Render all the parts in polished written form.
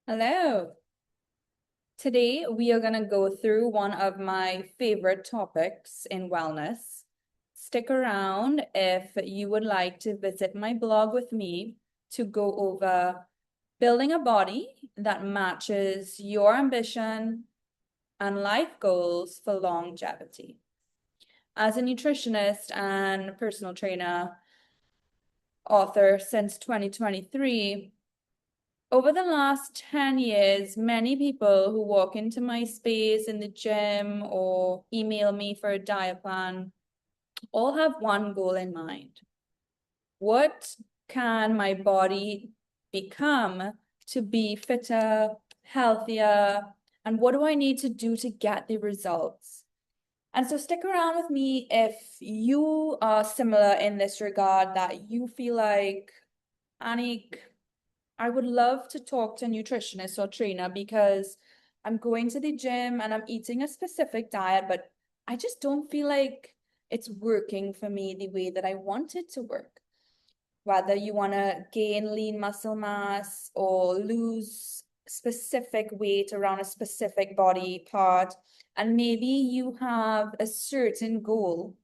Hello. Today we are going to go through one of my favorite topics in wellness. Stick around if you would like to visit my blog with me to go over building a body that matches your ambition and life goals for longevity. As a nutritionist and personal trainer, author since 2023, over the last 10 years, many people who walk into my space in the gym or email me for a diet plan all have one goal in mind. What can my body become to be fitter, healthier, and what do I need to do to get the results? And so stick around with me if you are similar in this regard, that you feel like, Anik, I would love to talk to a nutritionist or trainer because I'm going to the gym and I'm eating a specific diet, but I just don't feel like it's working for me the way that I want it to work. Whether you want to gain lean muscle mass or lose specific weight around a specific body part, and maybe you have a certain goal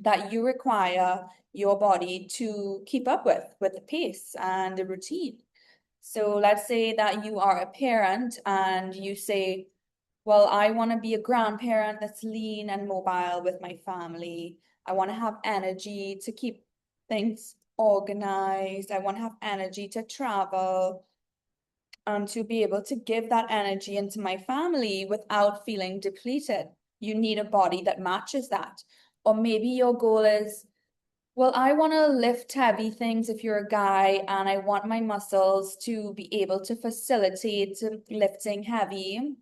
that you require your body to keep up with the pace and the routine. So let's say that you are a parent and you say, well, I want to be a grandparent that's lean and mobile with my family. I want to have energy to keep things organized. I want to have energy to travel, to be able to give that energy into my family without feeling depleted. You need a body that matches that. Or maybe your goal is, well, I want to lift heavy things if you're a guy, and I want my muscles to be able to facilitate lifting heavy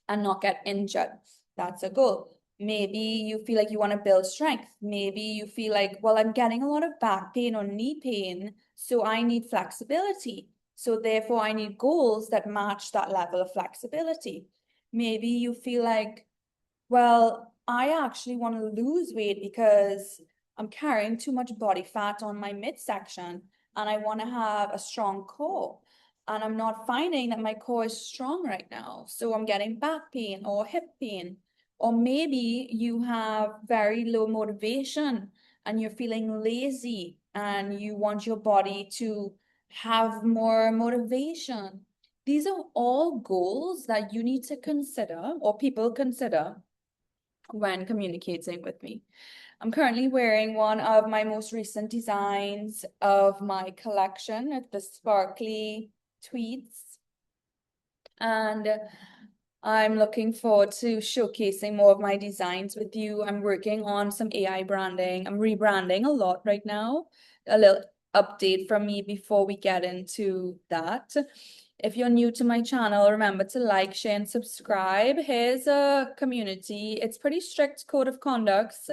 and not get injured. That's a goal. Maybe you feel like you want to build strength. Maybe you feel like, well, I'm getting a lot of back pain or knee pain, so I need flexibility. So therefore, I need goals that match that level of flexibility. Maybe you feel like, well, I actually want to lose weight because I'm carrying too much body fat on my midsection and I want to have a strong core. And I'm not finding that my core is strong right now. So I'm getting back pain or hip pain. Or maybe you have very low motivation and you're feeling lazy and you want your body to have more motivation. These are all goals that you need to consider or people consider when communicating with me. I'm currently wearing one of my most recent designs of my collection, the sparkly tweeds. And I'm looking forward to showcasing more of my designs with you. I'm working on some AI branding. I'm rebranding a lot right now. A little update from me before we get into that. If you're new to my channel, remember to like, share, and subscribe. Here's a community. It's pretty strict code of conducts,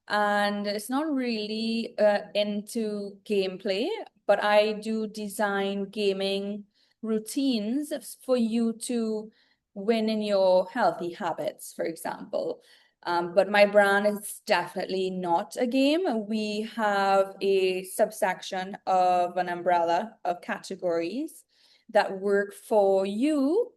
and it's not really into gameplay, but I do design gaming routines for you to win in your healthy habits, for example. But my brand is definitely not a game. We have a subsection of an umbrella of categories that work for you,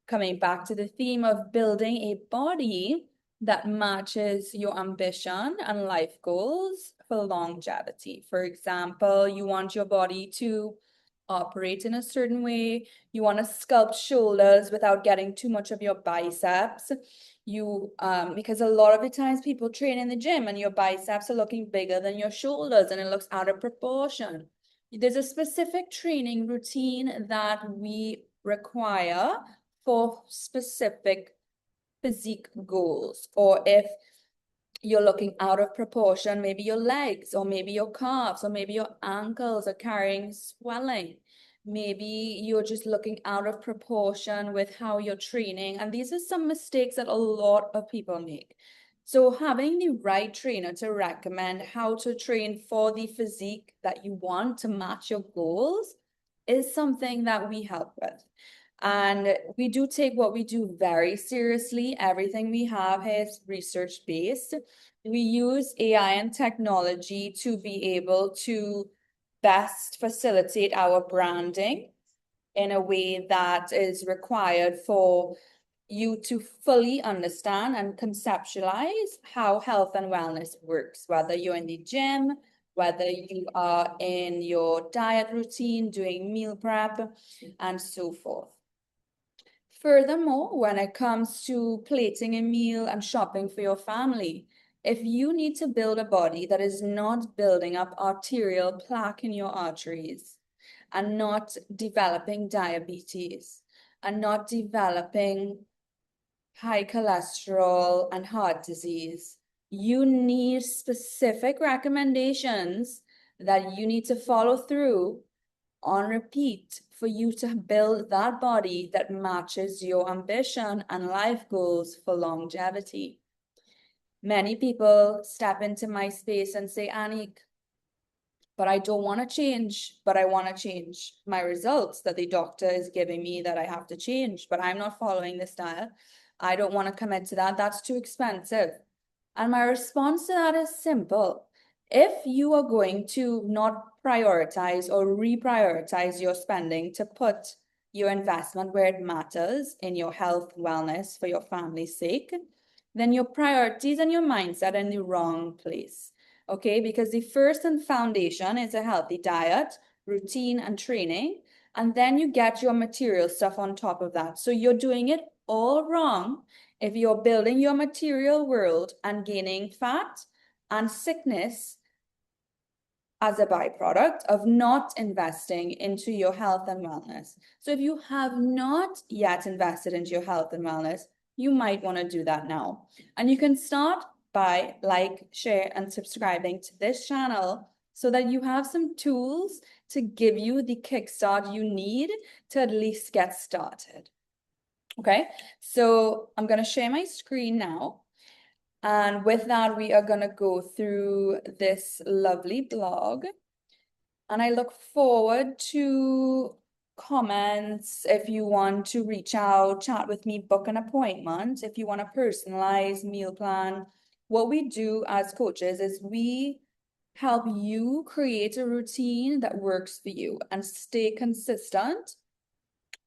coming back to the theme of building a body that matches your ambition and life goals for longevity. For example, you want your body to operate in a certain way. You want to sculpt shoulders without getting too much of your biceps. Because a lot of the times people train in the gym and your biceps are looking bigger than your shoulders and it looks out of proportion. There's a specific training routine that we require for specific physique goals. Or if you're looking out of proportion, maybe your legs or maybe your calves or maybe your ankles are carrying swelling. Maybe you're just looking out of proportion with how you're training. And these are some mistakes that a lot of people make. So having the right trainer to recommend how to train for the physique that you want to match your goals is something that we help with. And we do take what we do very seriously. Everything we have is research based. We use AI and technology to be able to best facilitate our branding. in a way that is required for you to fully understand and conceptualize how health and wellness works, whether you're in the gym, whether you are in your diet routine, doing meal prep, and so forth. Furthermore, when it comes to plating a meal and shopping for your family, if you need to build a body that is not building up arterial plaque in your arteries, and not developing diabetes, and not developing high cholesterol and heart disease, you need specific recommendations that you need to follow through on repeat for you to build that body that matches your ambition and life goals for longevity. Many people step into my space and say, Annick, but I don't want to change, but I want to change my results that the doctor is giving me that I have to change, but I'm not following this diet. I don't want to commit to that. That's too expensive. And my response to that is simple. If you are going to not prioritize or reprioritize your spending to put your investment where it matters in your health, wellness, for your family's sake, then your priorities and your mindset are in the wrong place. Okay, because the first and foundation is a healthy diet, routine, and training. And then you get your material stuff on top of that. So you're doing it all wrong if you're building your material world and gaining fat and sickness as a byproduct of not investing into your health and wellness. So if you have not yet invested into your health and wellness, you might want to do that now. And you can start by like, share, and subscribing to this channel so that you have some tools to give you the kickstart you need to at least get started. Okay, so I'm going to share my screen now. And with that, we are going to go through this lovely blog. And I look forward to comments if you want to reach out, chat with me, book an appointment, if you want a personalized meal plan. What we do as coaches is we help you create a routine that works for you and stay consistent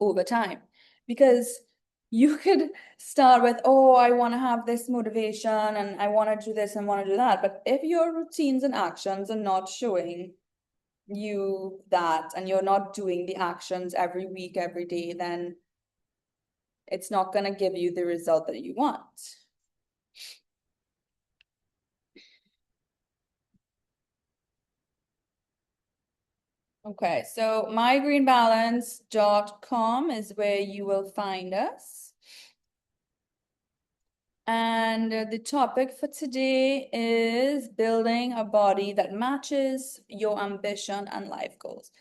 over time. Because you could start with, oh, I want to have this motivation and I want to do this and want to do that. But if your routines and actions are not showing you that and you're not doing the actions every week, every day, then it's not going to give you the result that you want. Okay, so mygreenbalance.com is where you will find us. And the topic for today is building a body that matches your ambition and life goals.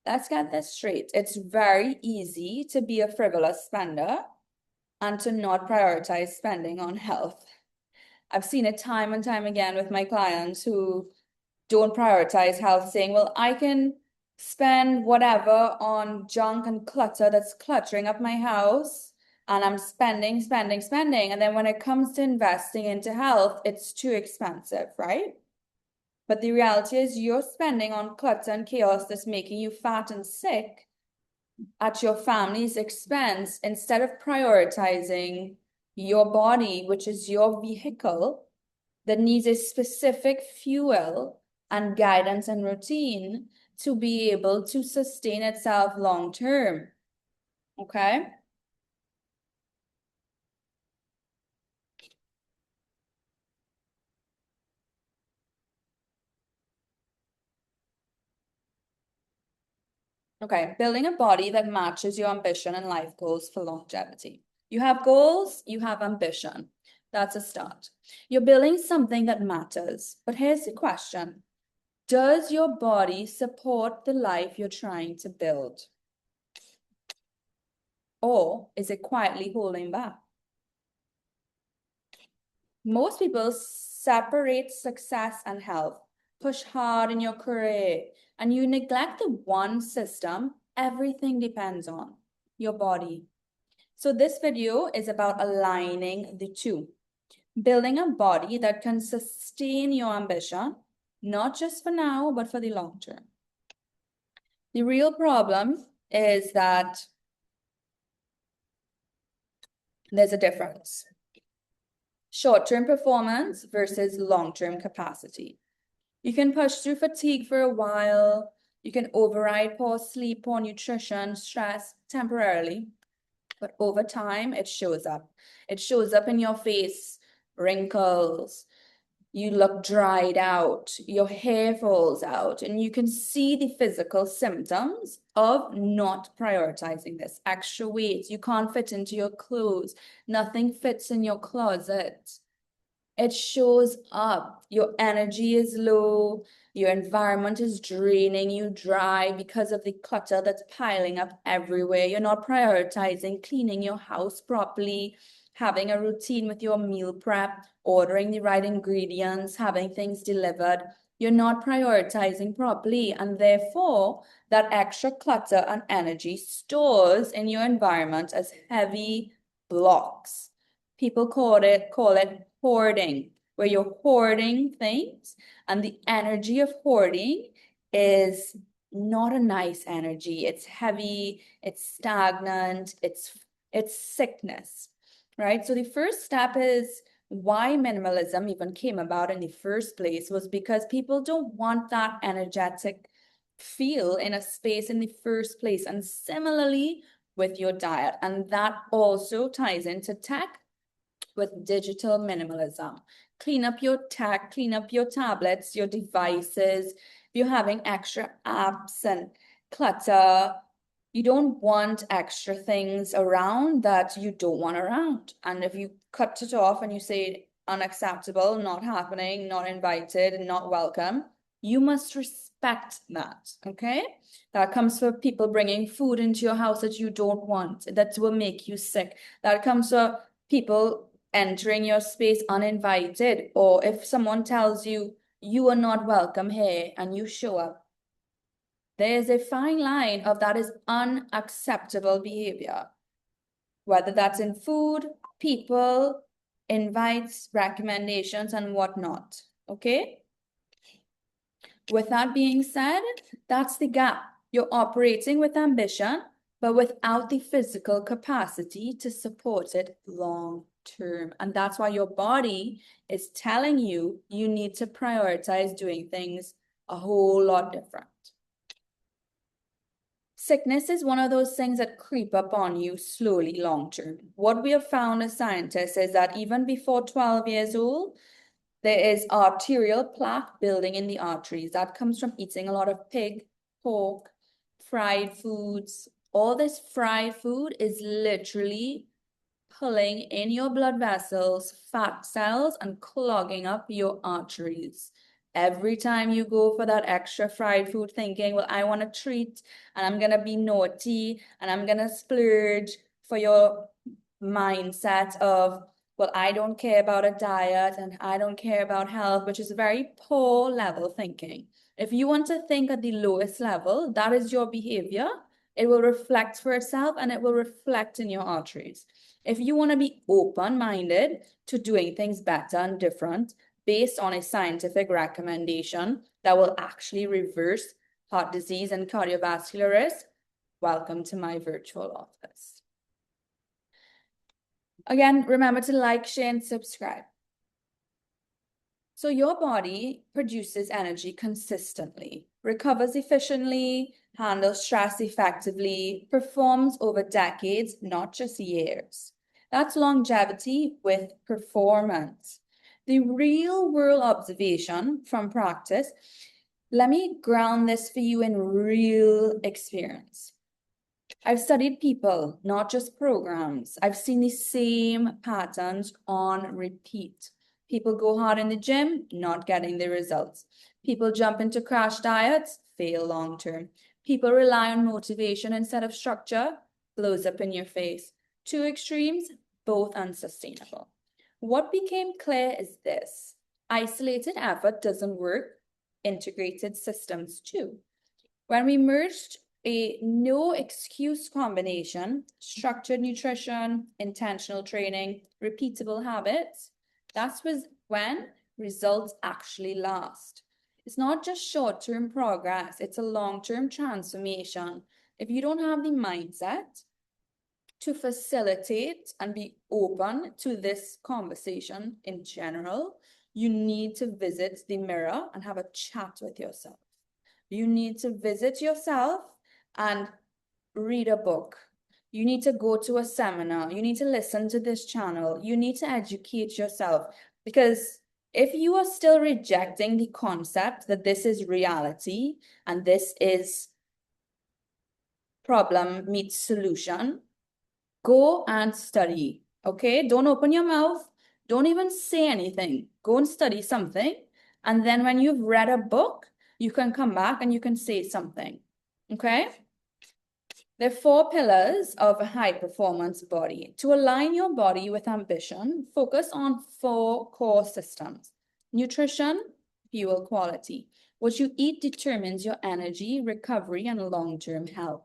Let's get this straight. It's very easy to be a frivolous spender and to not prioritize spending on health. I've seen it time and time again with my clients who don't prioritize health, saying, well, I can spend whatever on junk and clutter that's cluttering up my house, and I'm spending. And then when it comes to investing into health, it's too expensive, right? But the reality is you're spending on clutter and chaos that's making you fat and sick at your family's expense instead of prioritizing your body, which is your vehicle that needs a specific fuel and guidance and routine to be able to sustain itself long term. Okay? Okay, building a body that matches your ambition and life goals for longevity. You have goals, you have ambition. That's a start. You're building something that matters. But here's the question. Does your body support the life you're trying to build? Or is it quietly holding back? Most people separate success and health, push hard in your career, and you neglect the one system everything depends on, your body. So this video is about aligning the two, building a body that can sustain your ambition, not just for now, but for the long term. The real problem is that there's a difference. Short-term performance versus long-term capacity. You can push through fatigue for a while. You can override poor sleep, poor nutrition, stress temporarily. But over time, it shows up. It shows up in your face, wrinkles. You look dried out, your hair falls out, and you can see the physical symptoms of not prioritizing this. Extra weight, you can't fit into your clothes, nothing fits in your closet. It shows up. Your energy is low. Your environment is draining you dry because of the clutter that's piling up everywhere. You're not prioritizing cleaning your house properly, having a routine with your meal prep, ordering the right ingredients, having things delivered. You're not prioritizing properly, and therefore that extra clutter and energy stores in your environment as heavy blocks. People call it hoarding, where you're hoarding things, and the energy of hoarding is not a nice energy. It's heavy, it's stagnant, it's sickness, right? So the first step is why minimalism even came about in the first place was because people don't want that energetic feel in a space in the first place. And similarly with your diet, and that also ties into tech with digital minimalism. Clean up your tech, clean up your tablets, your devices. If you're having extra apps and clutter, you don't want extra things around that you don't want around. And if you cut it off and you say unacceptable, not happening, not invited, not welcome, you must respect that, okay? That comes for people bringing food into your house that you don't want, that will make you sick. That comes for people entering your space uninvited, or if someone tells you you are not welcome here and you show up. There's a fine line of that is unacceptable behavior, whether that's in food, people, invites, recommendations, and whatnot. Okay? With that being said, that's the gap. You're operating with ambition, but without the physical capacity to support it long term. And that's why your body is telling you you need to prioritize doing things a whole lot different. Sickness is one of those things that creep up on you slowly long term. What we have found as scientists is that even before 12 years old, there is arterial plaque building in the arteries. That comes from eating a lot of pig, pork, fried foods. All this fried food is literally pulling in your blood vessels, fat cells, and clogging up your arteries. Every time you go for that extra fried food thinking, well, I want a treat and I'm going to be naughty and I'm going to splurge, for your mindset of, well, I don't care about a diet and I don't care about health, which is very poor level thinking. If you want to think at the lowest level, that is your behavior. It will reflect for itself and it will reflect in your arteries. If you want to be open-minded to doing things better and different based on a scientific recommendation that will actually reverse heart disease and cardiovascular risk, welcome to my virtual office. Again, remember to like, share, and subscribe. So your body produces energy consistently, recovers efficiently, handles stress effectively, performs over decades, not just years. That's longevity with performance. The real world observation from practice, let me ground this for you in real experience. I've studied people, not just programs. I've seen the same patterns on repeat. People go hard in the gym, not getting the results. People jump into crash diets, fail long term. People rely on motivation instead of structure, blows up in your face. Two extremes, both unsustainable. What became clear is this: isolated effort doesn't work, integrated systems do. When we merged a no excuse combination, structured nutrition, intentional training, repeatable habits, that's when results actually last. It's not just short-term progress, it's a long-term transformation If you don't have the mindset to facilitate and be open to this conversation in general, you need to visit the mirror and have a chat with yourself. You need to visit yourself and read a book. You need to go to a seminar. You need to listen to this channel. You need to educate yourself, because if you are still rejecting the concept that this is reality and this is problem meets solution, go and study, okay? Don't open your mouth. Don't even say anything. Go and study something. And then when you've read a book, you can come back and you can say something, okay? There are 4 pillars of a high performance body. To align your body with ambition, focus on 4 core systems. Nutrition, fuel quality. What you eat determines your energy, recovery, and long-term health.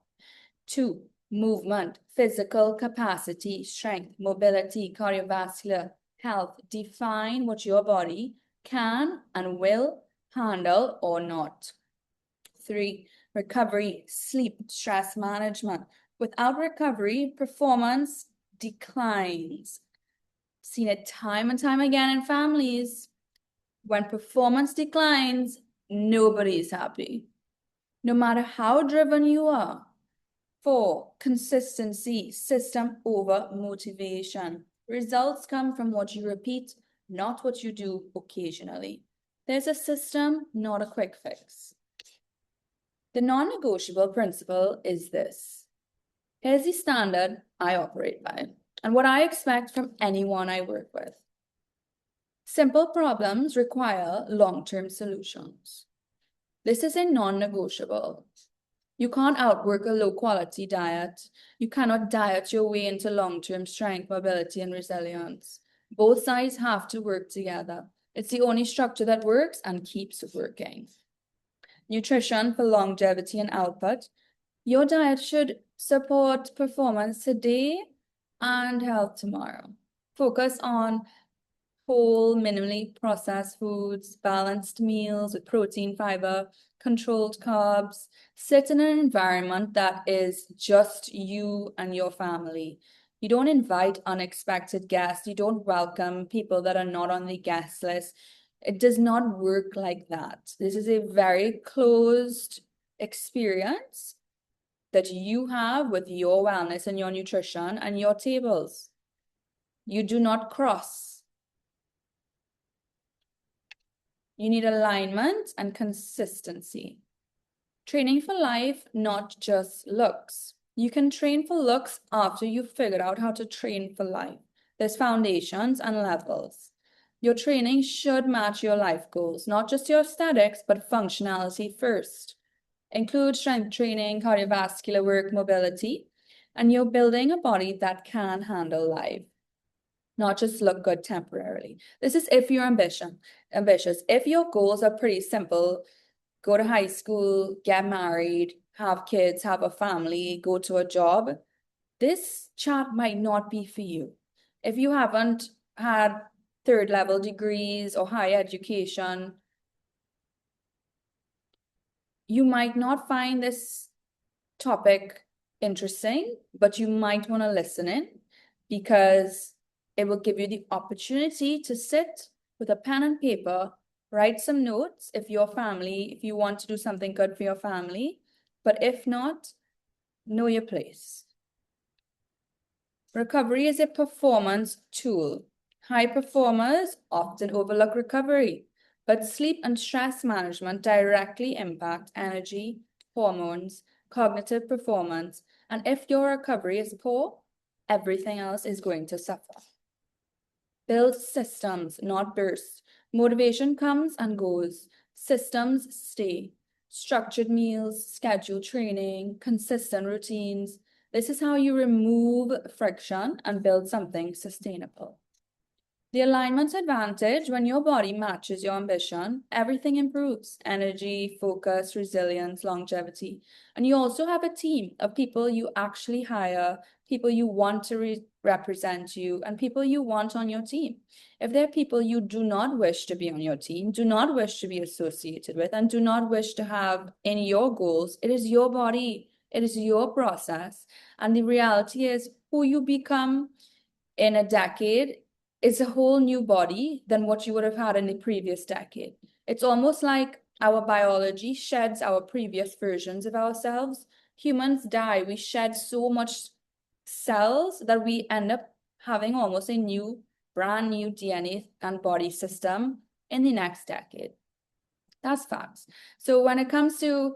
2, movement, physical capacity, strength, mobility, cardiovascular health. Define what your body can and will handle or not. 3, recovery, sleep, stress management. Without recovery, performance declines. Seen it time and time again in families. When performance declines, nobody's happy, no matter how driven you are. 4, consistency, system over motivation. Results come from what you repeat, not what you do occasionally. There's a system, not a quick fix. The non-negotiable principle is this. Here's the standard I operate by and what I expect from anyone I work with. Simple problems require long-term solutions. This is a non-negotiable. You can't outwork a low-quality diet. You cannot diet your way into long-term strength, mobility, and resilience. Both sides have to work together. It's the only structure that works and keeps working. Nutrition for longevity and output. Your diet should support performance today and health tomorrow. Focus on whole, minimally processed foods, balanced meals with protein, fiber, controlled carbs. Sit in an environment that is just you and your family. You don't invite unexpected guests. You don't welcome people that are not on the guest list. It does not work like that. This is a very closed experience that you have with your wellness and your nutrition and your tables. You do not cross. You need alignment and consistency. Training for life, not just looks. You can train for looks after you've figured out how to train for life. There's foundations and levels. Your training should match your life goals, not just your aesthetics, but functionality first. Include strength training, cardiovascular work, mobility, and you're building a body that can handle life, not just look good temporarily. This is if you're ambitious. If your goals are pretty simple, go to high school, get married, have kids, have a family, go to a job, this chat might not be for you. If you haven't had 3rd level degrees or higher education, you might not find this topic interesting, but you might want to listen in, because it will give you the opportunity to sit with a pen and paper, write some notes if you want to do something good for your family, but if not, know your place. Recovery is a performance tool. High performers often overlook recovery, but sleep and stress management directly impact energy, hormones, cognitive performance, and if your recovery is poor, everything else is going to suffer. Build systems, not bursts. Motivation comes and goes. Systems stay. Structured meals, scheduled training, consistent routines. This is how you remove friction and build something sustainable. The alignment advantage: when your body matches your ambition, everything improves. Energy, focus, resilience, longevity. And you also have a team of people you actually hire, people you want to represent you, and people you want on your team. If there are people you do not wish to be on your team, do not wish to be associated with, and do not wish to have in your goals, it is your body. It is your process. And the reality is, who you become in a decade is a whole new body than what you would have had in the previous decade. It's almost like our biology sheds our previous versions of ourselves. Humans die, we shed so much cells that we end up having almost a new, brand new DNA and body system in the next decade. That's facts. So when it comes to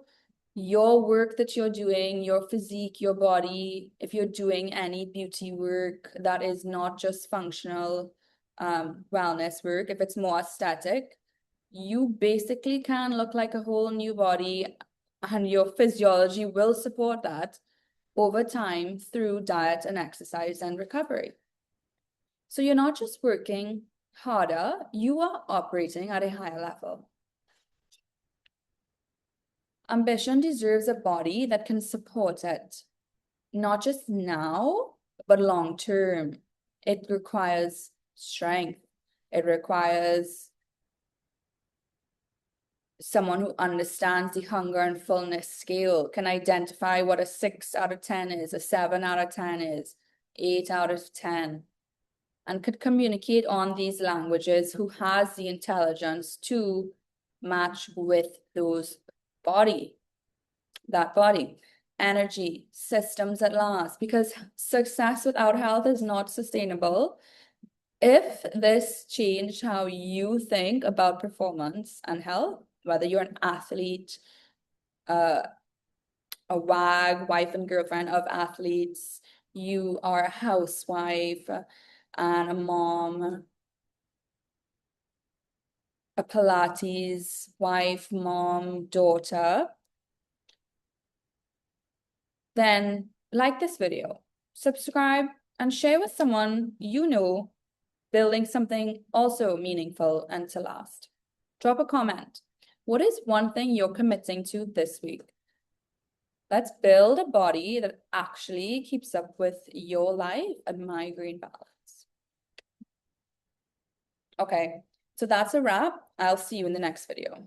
your work that you're doing, your physique, your body, if you're doing any beauty work that is not just functional wellness work, if it's more aesthetic, you basically can look like a whole new body, and your physiology will support that over time through diet and exercise and recovery. So you're not just working harder, you are operating at a higher level. Ambition deserves a body that can support it, not just now, but long term. It requires strength. It requires someone who understands the hunger and fullness scale, can identify what a 6 out of 10 is, a 7 out of 10 is, 8 out of 10, and could communicate on these languages, who has the intelligence to match with that body, energy, systems that last, because success without health is not sustainable. If this changed how you think about performance and health, whether you're an athlete, a wife and girlfriend of athletes, you are a housewife and a mom, a Pilates wife, mom, daughter, then like this video, subscribe, and share with someone you know building something also meaningful and to last. Drop a comment. What is one thing you're committing to this week? Let's build a body that actually keeps up with your life and migraine balance. Okay, so that's a wrap. I'll see you in the next video.